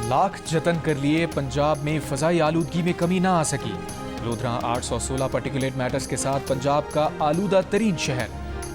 लाख जतन कर लिए, पंजाब में फजाई आलूदगी में कमी ना आ सकी। लोधरा 816 पार्टिकुलेट मैटर्स के साथ पंजाब का आलूदा तरीन शहर।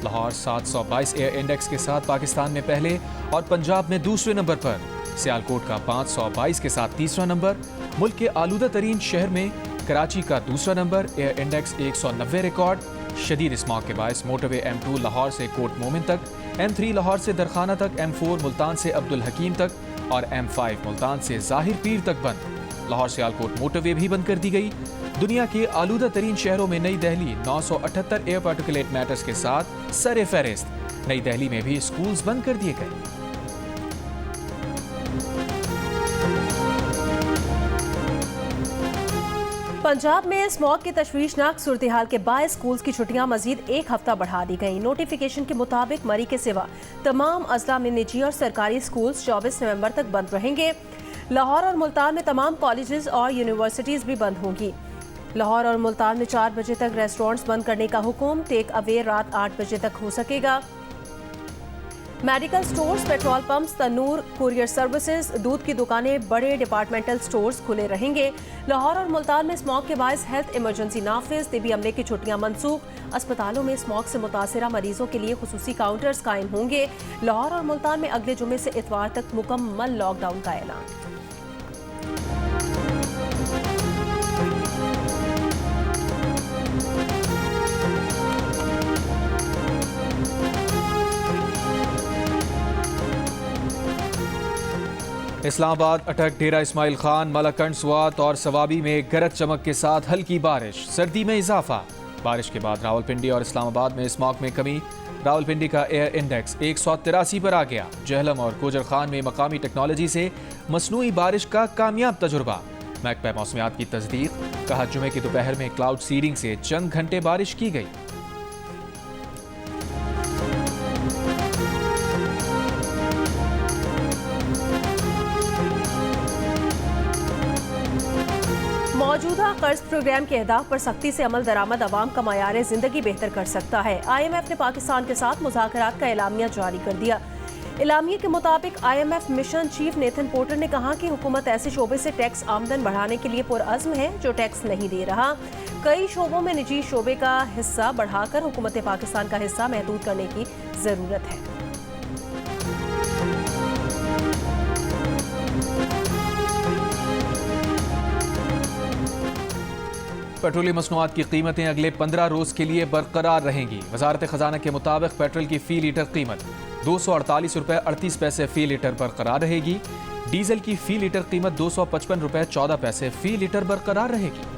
लाहौर 722 एयर इंडेक्स के साथ पाकिस्तान में पहले और पंजाब में दूसरे नंबर पर। सियालकोट का 522 के साथ तीसरा नंबर। मुल्क के आलूदा तरीन शहर में कराची का दूसरा नंबर, एयर इंडेक्स 190 रिकॉर्ड। शदीद स्मॉग के बायस मोटरवे M2 लाहौर से कोट मोमिन तक, M3 लाहौर से दरखाना तक, M4 मुल्तान से अब्दुल हकीम तक और M5 मुल्तान से जाहिर पीर तक बंद। लाहौर सियालकोट मोटरवे भी बंद कर दी गई। दुनिया के आलूदा तरीन शहरों में नई दिल्ली 978 एयर पार्टिकुलेट मैटर्स के साथ सरे फहरिस्त। नई दिल्ली में भी स्कूल्स बंद कर दिए गए। पंजाब में स्मॉग की तशवीशनाक सूरत हाल के बाद स्कूल्स की छुट्टियां मजीद एक हफ्ता बढ़ा दी गई। नोटिफिकेशन के मुताबिक मरी के सिवा तमाम अजला में निजी और सरकारी स्कूल्स 24 नवंबर तक बंद रहेंगे। लाहौर और मुल्तान में तमाम कॉलेजेस और यूनिवर्सिटीज भी बंद होंगी। लाहौर और मुल्तान में 4 बजे तक रेस्टोरेंट्स बंद करने का हुक्म, टेक अवे रात 8 बजे तक हो सकेगा। मेडिकल स्टोर्स, पेट्रोल पंप्स, तनूर, कुरियर सर्विसेज, दूध की दुकानें, बड़े डिपार्टमेंटल स्टोर्स खुले रहेंगे। लाहौर और मुल्तान में स्मॉग के बायस हेल्थ इमरजेंसी नाफिज, तिबी अमले की छुट्टियां मनसूख। अस्पतालों में स्मॉग से मुतासरा मरीजों के लिए खुसूसी काउंटर्स कायम होंगे। लाहौर और मुल्तान में अगले जुमे से इतवार तक मुकम्मल लॉकडाउन का ऐलान। इस्लामाबाद अटक, डेरा इस्माइल खान, मलाकंड, स्वात और सवाबी में गरज चमक के साथ हल्की बारिश। सर्दी में इजाफा। बारिश के बाद रावलपिंडी और इस्लामाबाद में स्मॉग में कमी। रावलपिंडी का एयर इंडेक्स 183 पर आ गया। जहलम और कोजर खान में मकामी टेक्नोलॉजी से मसनूई बारिश का कामयाब तजुर्बा। महकमा मौसमियात की तस्दीक। कहा जुमे की दोपहर में क्लाउड सीडिंग से चंद घंटे बारिश की गई। मौजूदा कर्ज प्रोग्राम के अहदाफ पर सख्ती से अमल दरामद अवाम का मयार जिंदगी बेहतर कर सकता है। IMF ने पाकिस्तान के साथ मुज़ाकरात का एलामिया जारी कर दिया। एलामिया के मुताबिक IMF mission chief Nathan porter ने कहा कि हुकूमत ऐसे शोबे से टैक्स आमदन बढ़ाने के लिए पुरअज़्म है जो टैक्स नहीं दे रहा। कई शोबों में निजी शोबे का हिस्सा बढ़ाकर हुकूमत पाकिस्तान का हिस्सा महदूद करने की ज़रूरत है। पेट्रोलियम मसनूआत की कीमतें अगले 15 रोज के लिए बरकरार रहेंगी। वजारत खजाना के मुताबिक पेट्रोल की फी लीटर कीमत 248 रुपये 38 पैसे फी लीटर बरकरार रहेगी। डीजल की फी लीटर कीमत 255 रुपये 14 पैसे फी लीटर बरकरार रहेगी।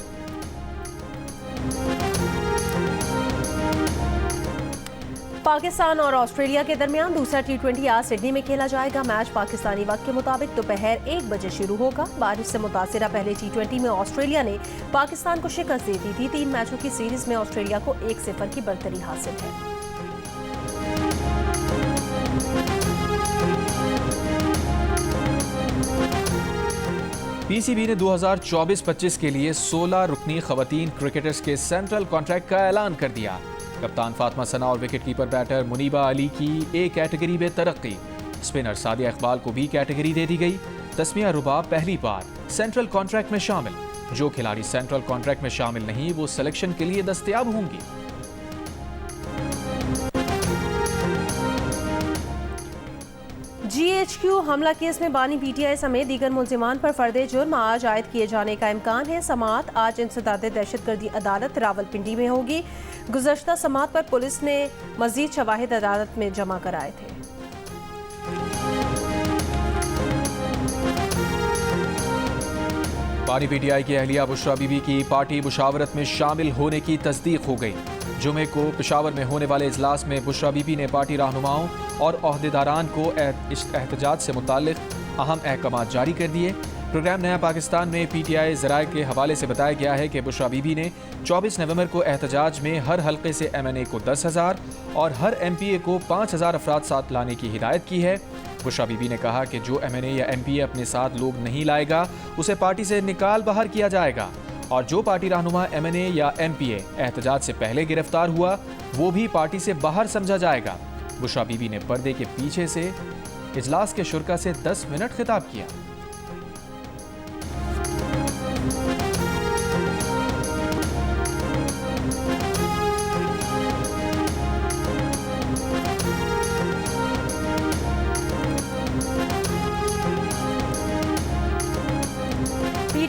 पाकिस्तान और ऑस्ट्रेलिया के दरमियान दूसरा T20 आज सिडनी में खेला जाएगा। मैच पाकिस्तानी वक्त के मुताबिक दोपहर 1 बजे शुरू होगा। बारिश से मुतासिरा पहले T20 में ऑस्ट्रेलिया ने पाकिस्तान को शिकस्त दे दी थी। 3 मैचों की सीरीज में ऑस्ट्रेलिया को 1-0 की बढ़तरी हासिल है। PCB ने 2024-25 के लिए 16 रुकनी खवातीन क्रिकेटर्स के सेंट्रल कॉन्ट्रैक्ट का ऐलान कर दिया। कप्तान फातिमा सना और wicket keeper batter Muniba Ali की ए कैटेगरी में तरक्की। स्पिनर सादिया इकबाल को बी कैटेगरी दे दी गई। तस्मिया रुबा पहली बार सेंट्रल कॉन्ट्रैक्ट में शामिल। जो खिलाड़ी सेंट्रल कॉन्ट्रैक्ट में शामिल नहीं वो सिलेक्शन के लिए दस्तयाब होंगी। GHQ हमला केस में बानी PTI समेत दीगर मुल्जिमान पर फर्दे जुर्म आज आयद किए जाने का इम्कान है। समाअत आज इंसदाद दहशतगर्दी अदालत रावलपिंडी में होगी। गुज़श्ता समाअत पर पुलिस ने मजीद शवाहिद अदालत में जमा कराए थे। बानी PTI की अहलिया बुशरा बीबी की पार्टी मुशावरत में शामिल होने की तस्दीक हो गई। जुमे को पेशावर में होने वाले इजलास में बुशरा बीबी ने पार्टी रहनुमाओं और ओहदेदारान को एहतजाज से मुताल्लिक अहम अहकाम जारी कर दिए। प्रोग्राम नया पाकिस्तान में PTI ज़राए के हवाले से बताया गया है कि बुशरा बीबी ने 24 नवंबर को एहतजाज में हर हल्के से MNA को 10,000 और हर MPA को 5,000 अफराद साथ लाने की हिदायत की है। बुशरा बीबी ने कहा कि जो MNA या MPA अपने साथ लोग नहीं लाएगा उसे पार्टी से निकाल बाहर किया जाएगा और जो पार्टी रहनुमा MNA या MPA एहतजाज से पहले गिरफ्तार हुआ वो भी पार्टी से बाहर समझा जाएगा। बुशरा बीबी ने पर्दे के पीछे से इजलास के शुरका से 10 मिनट खिताब किया।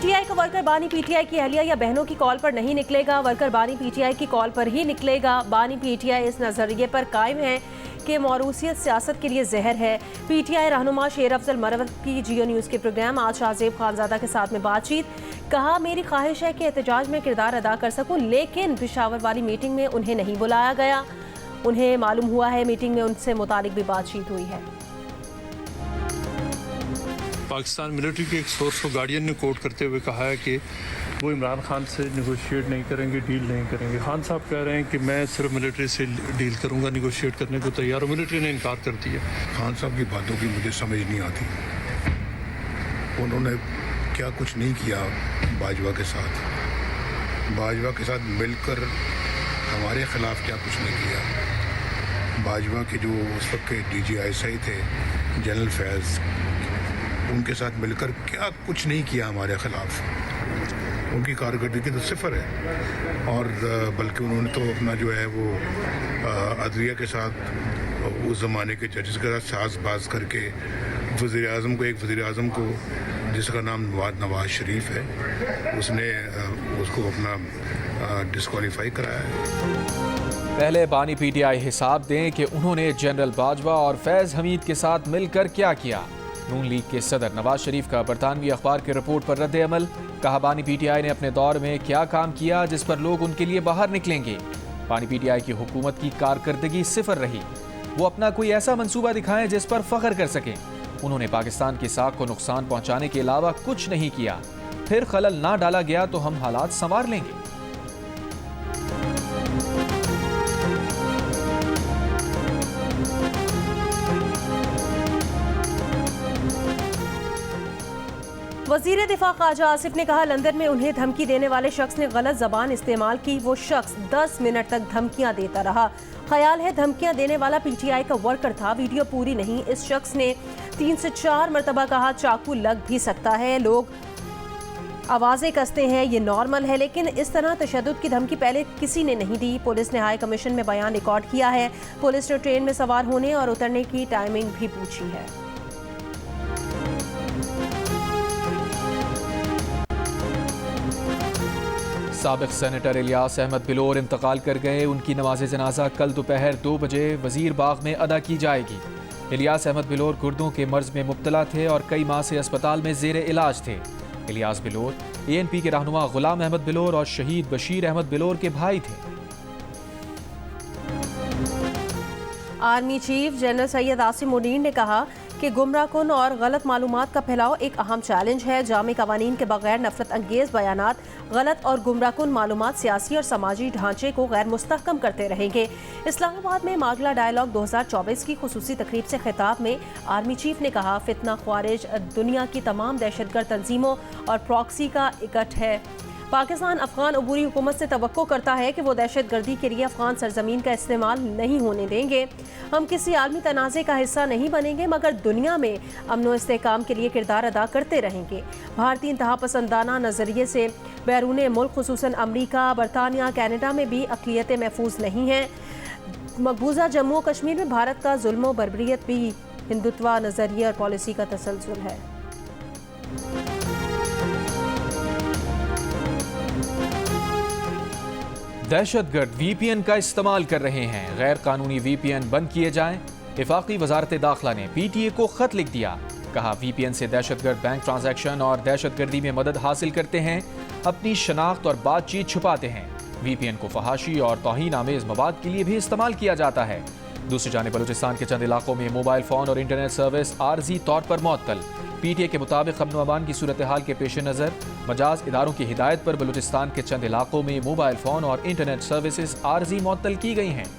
पीटीआई का वर्कर बानी पीटीआई की अहलिया या बहनों की कॉल पर नहीं निकलेगा, वर्कर बानी पीटीआई की कॉल पर ही निकलेगा। बानी पीटीआई इस नजरिए पर कायम है कि मौरूसियत सियासत के लिए जहर है। पीटीआई रहनुमा शेर अफजल मरवत की जियो न्यूज़ के प्रोग्राम आज शाहजेब खानजादा के साथ में बातचीत, कहा मेरी ख्वाहिश है कि एहतजाज में किरदार अदा कर सकूं, लेकिन पेशावर वाली मीटिंग में उन्हें नहीं बुलाया गया। उन्हें मालूम हुआ है मीटिंग में उनसे मुतालिक भी बातचीत हुई है। पाकिस्तान मिलिट्री के एक सोर्स को गार्डियन ने कोट करते हुए कहा है कि वो इमरान खान से नेगोशिएट नहीं करेंगे, डील नहीं करेंगे। खान साहब कह रहे हैं कि मैं सिर्फ मिलिट्री से डील करूंगा, नेगोशिएट करने को तैयार हूँ। मिलिट्री ने इनकार कर दिया। खान साहब की बातों की मुझे समझ नहीं आती। उन्होंने क्या कुछ नहीं किया बाजवा के साथ। बाजवा के साथ मिलकर हमारे ख़िलाफ़ क्या कुछ नहीं किया। बाजवा के जो उस वक्त के DGI थे जनरल फैज़, उनके साथ मिलकर क्या कुछ नहीं किया हमारे ख़िलाफ़। उनकी कारकर्दगी तो सिफर है। और बल्कि उन्होंने तो अपना जो है वो अदलिया के साथ उस ज़माने के जजेस के साथ साज़बाज करके वज़ीर आज़म को, एक वज़ीर आज़म को जिसका नाम नवाज शरीफ है, उसने उसको अपना डिस्क्वालीफाई कराया है। पहले बानी पीटीआई हिसाब दें कि उन्होंने जनरल बाजवा और फैज़ हमीद के साथ मिलकर क्या किया। नून लीग के सदर नवाज शरीफ का बरतानवी अखबार की रिपोर्ट पर रद्द अमल, कहा बानी पीटीआई ने अपने दौर में क्या काम किया जिस पर लोग उनके लिए बाहर निकलेंगे। बानी पीटीआई की हुकूमत की कारकर्दगी सिफर रही। वो अपना कोई ऐसा मंसूबा दिखाएं जिस पर फख्र कर सकें। उन्होंने पाकिस्तान की साख को नुकसान पहुंचाने के अलावा कुछ नहीं किया। फिर खलल ना डाला गया तो हम हालात संवार लेंगे। वज़ीर दिफा ख्वाजा आसिफ ने कहा लंदन में उन्हें धमकी देने वाले शख्स ने गलत ज़बान इस्तेमाल की। वो शख्स 10 मिनट तक धमकियां देता रहा। ख्याल है धमकियां देने वाला पीटीआई का वर्कर था। वीडियो पूरी नहीं। इस शख्स ने 3 से 4 मरतबा कहा चाकू लग भी सकता है, लोग आवाज़ें कसते हैं, ये नॉर्मल है, लेकिन इस तरह तशद्दुद की धमकी पहले किसी ने नहीं दी। पुलिस ने हाई कमीशन में बयान रिकॉर्ड किया है। पुलिस ने ट्रेन में सवार होने और उतरने की टाइमिंग भी पूछी है। साबिक सेनेटर इलियास अहमद बिलोर इंतकाल कर गए। उनकी नमाज जनाजा कल दोपहर 2 बजे वजीर बाग में अदा की जाएगी। इलियास अहमद बिलोर गुर्दों के मर्ज में मुब्तला थे और कई माह से अस्पताल में जेर इलाज थे। इलियास बिलोर ANP के रहनुमा गुलाम अहमद बिलोर और शहीद बशीर अहमद बिलोर के भाई थे। Army chief general Syed Asim Munir ने कहा कि गुमराहकुन और गलत मालूमात का फैलाव एक अहम चैलेंज है। जामे कवानीन के बगैर नफरत अंगेज बयानात, गलत और गुमराहकुन मालूमात सियासी और समाजी ढांचे को गैर मुस्तहकम करते रहेंगे। इस्लामाबाद में मागला डायलॉग 2024 की खुसूसी तकरीब से खिताब में आर्मी चीफ ने कहा फितना ख्वारिज दुनिया की तमाम दहशतगर्द तंजीमों और प्रॉक्सी का इकट्ठ है। पाकिस्तान अफगान अबूरी हुकूमत से तवक्को करता है कि वो दहशतगर्दी के लिए अफगान सरजमीन का इस्तेमाल नहीं होने देंगे। हम किसी आलमी तनाज़े का हिस्सा नहीं बनेंगे, मगर दुनिया में अमन व इस्तेहकाम के लिए किरदार अदा करते रहेंगे। भारतीय इंतहा पसंदाना नज़रिए से बैरून मुल्क खुसूसन अमरीका, बरतानिया, कैनेडा में भी अक़लियतें महफूज नहीं हैं। मकबूजा जम्मू और कश्मीर में भारत का जुल्म व बर्बरियत भी हिंदुत्वा नज़रिए और पॉलिसी का तसलसल है। दहशतगर्द VPN का इस्तेमाल कर रहे हैं, गैर कानूनी VPN बंद किए जाएं। वफाकी वजारत दाखिला ने PTA को खत लिख दिया, कहा VPN से दहशतगर्द बैंक ट्रांजैक्शन और दहशतगर्दी में मदद हासिल करते हैं, अपनी शनाख्त और बातचीत छुपाते हैं। VPN को फहाशी और तौहीन आमेज मवाद के लिए भी इस्तेमाल किया जाता है। दूसरी जानिब बलूचिस्तान के चंद इलाकों में मोबाइल फ़ोन और इंटरनेट सर्विस आर्जी तौर पर मुअत्तल। PTA के मुताबिक अमन व अमान की सूरत हाल के पेश नज़र मजाज इदारों की हिदायत पर बलूचिस्तान के चंद इलाकों में मोबाइल फ़ोन और इंटरनेट सर्विसेज आर्जी मुअत्तल की गई हैं।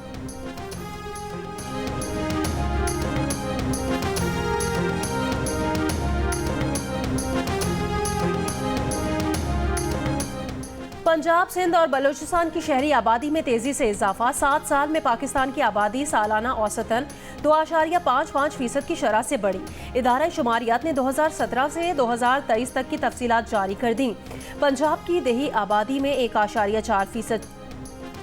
पंजाब, सिंध और बलूचिस्तान की शहरी आबादी में तेजी से इजाफा। 7 साल में पाकिस्तान की आबादी सालाना औसतन 2.55% की शरह से बढ़ी। इदारा शुमारियात ने 2017 से 2023 तक की तफसीलात जारी कर दी। पंजाब की देही आबादी में 1.4%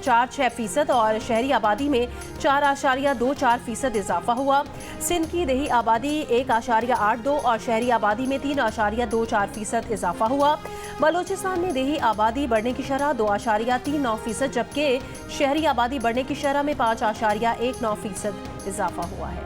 4.46% और शहरी आबादी में 4.24% इजाफा हुआ। सिंध की देही आबादी 1.82 और शहरी आबादी में 3.24% इजाफा हुआ। बलूचिस्तान में देही आबादी बढ़ने की शरह 2.39%, जबकि शहरी आबादी बढ़ने की शरह में 5.19% इजाफा हुआ है।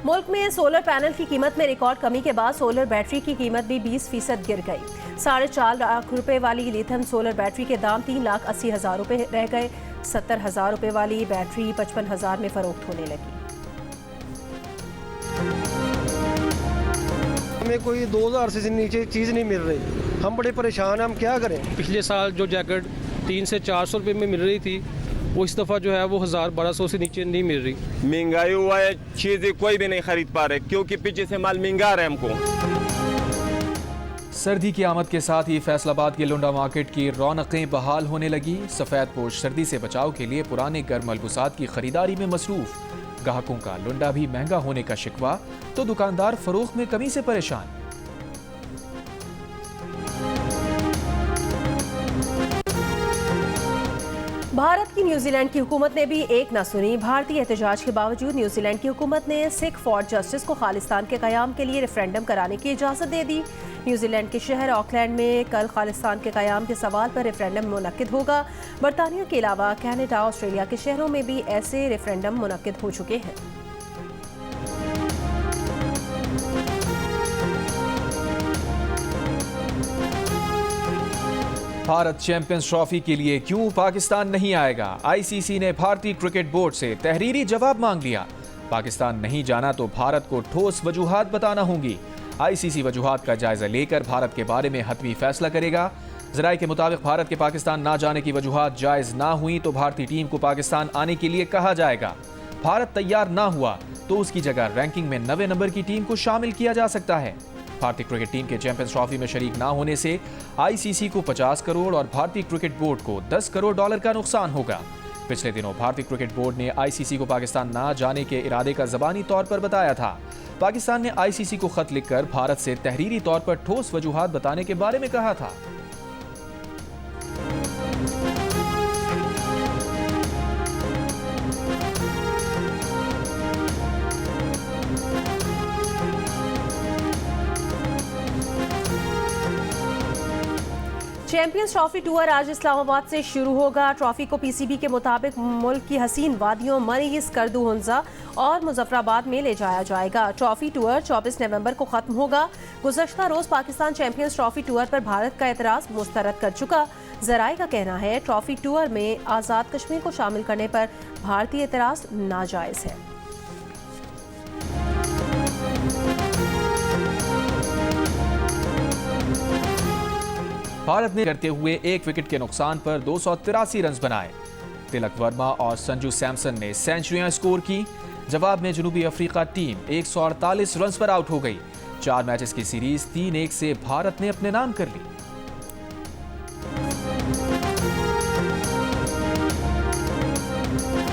मुल्क में सोलर पैनल की कीमत में रिकॉर्ड कमी के बाद सोलर बैटरी की कीमत भी 20% गिर गई। 4.5 लाख रुपए वाली लिथियम सोलर बैटरी के दाम 3,80,000 रुपए रह गए। 70,000 रुपए वाली बैटरी 55,000 में फरोख्त होने लगी। हमें कोई 2,000 से नीचे चीज़ नहीं मिल रही, हम बड़े परेशान हैं, हम क्या करें। पिछले साल जो जैकेट 300 से 400 रुपये में मिल रही थी, वो इस दफ़ा जो है वो 1,000-1,200 से नीचे नहीं मिल रही। महंगाई हुआ है, चीज़ें कोई भी नहीं खरीद पा रहे क्योंकि पीछे से माल महंगा रहा है हमको। सर्दी की आमद के साथ ही फैसलाबाद की लुंडा मार्केट की रौनकें बहाल होने लगी। सफ़ेद पोश सर्दी से बचाव के लिए पुराने गर्म मलबूसात की खरीदारी में मसरूफ। ग्राहकों का लुंडा भी महंगा होने का शिकवा तो दुकानदार फरोख्त में कमी से परेशान। भारत की न्यूजीलैंड की हुकूमत ने भी एक न सुनी। भारतीय एहतजाज के बावजूद न्यूजीलैंड की हुकूमत ने सिख फॉर जस्टिस को खालिस्तान के क़याम के लिए रेफरेंडम कराने की इजाज़त दे दी। न्यूजीलैंड के शहर ऑकलैंड में कल खालिस्तान के क़याम के सवाल पर रेफरेंडम मुनक्किद होगा। बरतानिया के अलावा कनाडा, ऑस्ट्रेलिया के शहरों में भी ऐसे रेफरेंडम मुनक्किद हो चुके हैं। भारत चैंपियंस ट्रॉफी के लिए क्यों पाकिस्तान नहीं आएगा? आईसीसी ने भारतीय क्रिकेट बोर्ड से तहरीरी जवाब मांग लिया। पाकिस्तान नहीं जाना तो भारत को ठोस वजूहात बताना होंगी। आईसीसी वजूहात का जायजा लेकर भारत के बारे में हतमी फैसला करेगा। ज़राए के मुताबिक भारत के पाकिस्तान ना जाने की वजूहात जायज ना हुई तो भारतीय टीम को पाकिस्तान आने के लिए कहा जाएगा। भारत तैयार ना हुआ तो उसकी जगह रैंकिंग में 9वें नंबर की टीम को शामिल किया जा सकता है। भारतीय क्रिकेट टीम के चैंपियंस ट्रॉफी में शरीक ना होने से आईसीसी को 50 करोड़ और भारतीय क्रिकेट बोर्ड को 10 करोड़ डॉलर का नुकसान होगा। पिछले दिनों भारतीय क्रिकेट बोर्ड ने आईसीसी को पाकिस्तान ना जाने के इरादे का ज़बानी तौर पर बताया था। पाकिस्तान ने आईसीसी को खत लिखकर भारत से तहरीरी तौर पर ठोस वजूहात बताने के बारे में कहा था। चैंपियंस ट्रॉफी टूर आज इस्लामाबाद से शुरू होगा। ट्रॉफी को पीसीबी के मुताबिक मुल्क की हसीन वादियों मरीज, करदू हुंजा और मुजफ्फराबाद में ले जाया जाएगा। ट्रॉफी टूर 24 नवंबर को खत्म होगा। गुज़श्ता रोज पाकिस्तान चैंपियंस ट्रॉफी टूर पर भारत का एतराज़ मुस्तरद कर चुका। ज़राए का कहना है ट्रॉफी टूर में आज़ाद कश्मीर को शामिल करने पर भारतीय एतराज़ नाजायज़ है। भारत ने करते हुए एक विकेट के नुकसान पर 283 रन बनाए। तिलक वर्मा और संजू सैमसन ने सेंचुरियां स्कोर की। जवाब में जनूबी अफ्रीका टीम 148 रन पर आउट हो गई। 4 मैचेस की सीरीज 3-1 से भारत ने अपने नाम कर ली।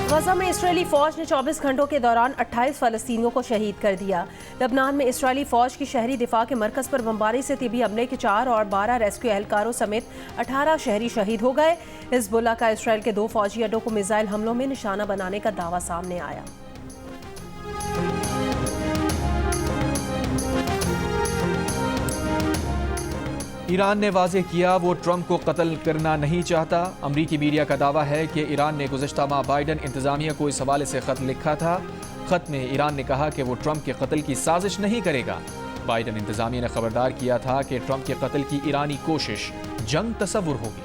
गजा में इजरायली फौज ने 24 घंटों के दौरान 28 फलस्तीनियों को शहीद कर दिया। लबनान में इजरायली फौज की शहरी दिफा के मरकज पर बमबारी से तिबी हमले के 4 और 12 रेस्क्यू एहलकारों समेत 18 शहरी शहीद हो गए। हिजबुल्लाह का इसराइल के 2 फौजी अड्डों को मिसाइल हमलों में निशाना बनाने का दावा सामने आया। ईरान ने वाज़ेह किया वो ट्रंप को कत्ल करना नहीं चाहता। अमरीकी मीडिया का दावा है कि ईरान ने गुज़श्ता माह बाइडन इंतज़ामिया को इस हवाले से खत लिखा था। खत में ईरान ने कहा कि वो ट्रंप के कत्ल की साजिश नहीं करेगा। बाइडन इंतज़ामिया ने खबरदार किया था कि ट्रंप के कत्ल की ईरानी कोशिश जंग तस्वुर होगी।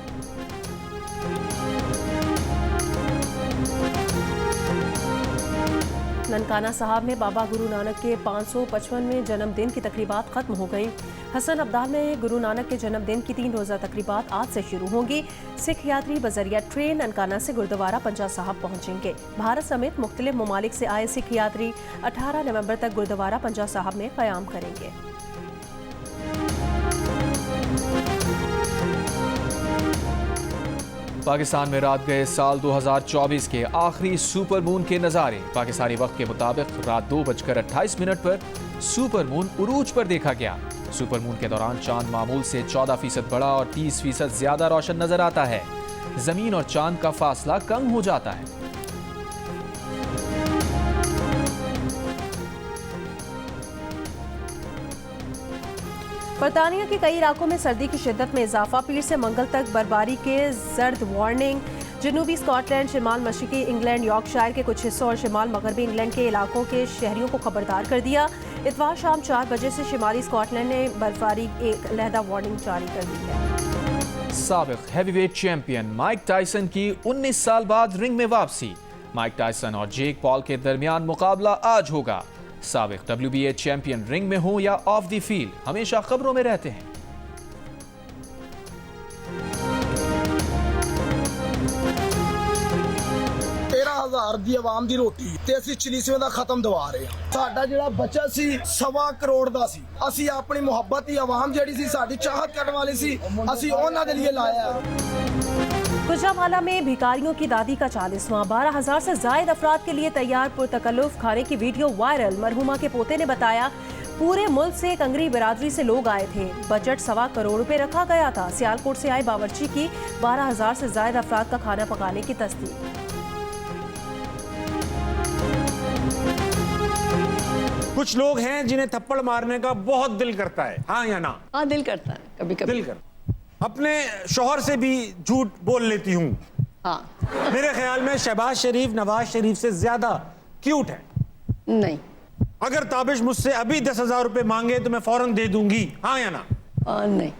ननकाना साहब में बाबा गुरु नानक के 555वें जन्मदिन की तकरीबात खत्म हो गई। हसन अब्दाल में गुरु नानक के जन्मदिन की 3 रोज़ा तकरीबात आज से शुरू होंगी। सिख यात्री बजरिया ट्रेन ननकाना से गुरुद्वारा पंजा साहब पहुंचेंगे। भारत समेत मुख्तलिफ ममालिक से आए सिख यात्री 18 नवंबर तक गुरुद्वारा पंजा साहब में क़याम करेंगे। पाकिस्तान में रात गए साल 2024 के आखिरी सुपर मून के नज़ारे। पाकिस्तानी वक्त के मुताबिक रात 2:28 पर सुपर मून उरूज पर देखा गया। सुपरमून के दौरान चांद मामूल से 14% बड़ा और 30% ज्यादा रोशन नजर आता है। जमीन और चांद का फासला कम हो जाता है। बरतानिया के कई इलाकों में सर्दी की शिद्दत में इजाफा। पीर से मंगल तक बर्फबारी के जर्द वार्निंग। जनूबी स्कॉटलैंड, शिमाल मशरकी इंग्लैंड, यॉर्कशायर के कुछ हिस्सों और शिमाल मगरबी इंग्लैंड के इलाकों के शहरियों को खबरदार कर दिया। इतवार शाम 4 बजे से शिमाली स्कॉटलैंड ने बर्फबारी एक अलहदा वार्निंग जारी कर दी है। साबिक हैवीवेट चैंपियन माइक टायसन की 19 साल बाद रिंग में वापसी। माइक टायसन और जेक पॉल के दरमियान मुकाबला आज होगा। साबिक WBA चैंपियन रिंग में हो या ऑफ द फील्ड, हमेशा खबरों में रहते हैं। ਦੀ ਆਵਾਮ ਦੀ ਰੋਟੀ ਤੇ ਅਸੀਂ ਚਲੀਸਵੇਂ ਦਾ ਖਤਮ ਦਵਾ ਰਹੇ ਹਾਂ। ਸਾਡਾ ਜਿਹੜਾ ਬੱਚਾ ਸੀ 1.25 ਕਰੋੜ ਦਾ ਸੀ। ਅਸੀਂ ਆਪਣੀ ਮੁਹੱਬਤ ਦੀ ਆਵਾਮ ਜਿਹੜੀ ਸੀ, ਸਾਡੀ ਚਾਹਤ ਕਰਨ ਵਾਲੀ ਸੀ, ਅਸੀਂ ਉਹਨਾਂ ਦੇ लिए ਲਾਇਆ। गुजरावाला में भिखारियों की दादी का 40वां 12,000 से जायद अफराद के लिए तैयार पुरतकल्लुफ खाने की वीडियो वायरल। मरहुमा के पोते ने बताया, पूरे मुल्क से कंगरी बिरादरी से लोग आए थे। बजट 1.25 करोड़ रुपए रखा गया था। सियालकोट से आए बावर्ची की 12,000 से जायद अफराद का खाना पकाने की तस्दीक। कुछ लोग हैं जिन्हें थप्पड़ मारने का बहुत दिल करता है, हाँ या ना? हाँ, दिल करता है, कभी कभी दिल कर। अपने शौहर से भी झूठ बोल लेती हूँ। हाँ। मेरे ख्याल में शहबाज शरीफ नवाज शरीफ से ज्यादा क्यूट है। नहीं। अगर ताबिश मुझसे अभी 10,000 रुपए मांगे तो मैं फौरन दे दूंगी, हाँ या ना? नहीं।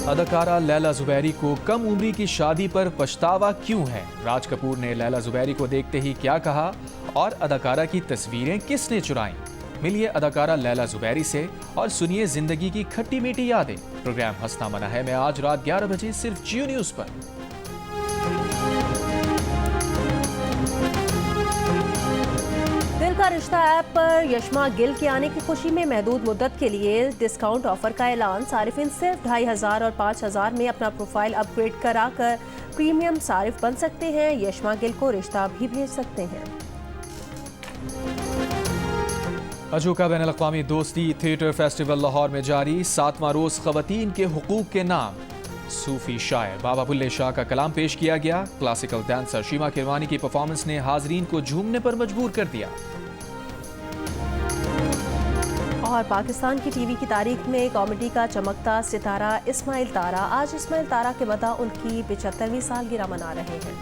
अदाकारा लैला जुबैरी को कम उम्री की शादी पर पछतावा क्यों है? राज कपूर ने लैला जुबैरी को देखते ही क्या कहा और अदाकारा की तस्वीरें किसने चुराई? मिलिए अदाकारा लैला जुबैरी से और सुनिए जिंदगी की खट्टी मीठी यादें। प्रोग्राम हंसना मना है में आज रात 11 बजे सिर्फ जियो न्यूज पर। दिल का रिश्ता ऐप पर यशमा गिल के आने की खुशी में महदूद मुद्दत के लिए डिस्काउंट ऑफर का ऐलान। सारिफिन सिर्फ 2,500 और 5,000 में अपना प्रोफाइल अपग्रेड कराकर प्रीमियम सारिफ बन सकते हैं। यशमा गिल को रिश्ता भी भेज सकते हैं। अजूका बैनुल अक़वामी दोस्ती थिएटर फेस्टिवल लाहौर में जारी। 7वां रोज ख़वातीन के हुकूक के नाम। सूफी शायर बाबा बुल्ले शाह का कलाम पेश किया गया। क्लासिकल डांसर शीमा किरवानी की परफॉर्मेंस ने हाजरीन को झूमने पर मजबूर कर दिया। और पाकिस्तान की टीवी की तारीख में कॉमेडी का चमकता सितारा इस्माइल तारा। आज इस्माइल तारा के बता उनकी 75वीं सालगिरह मना रहे हैं।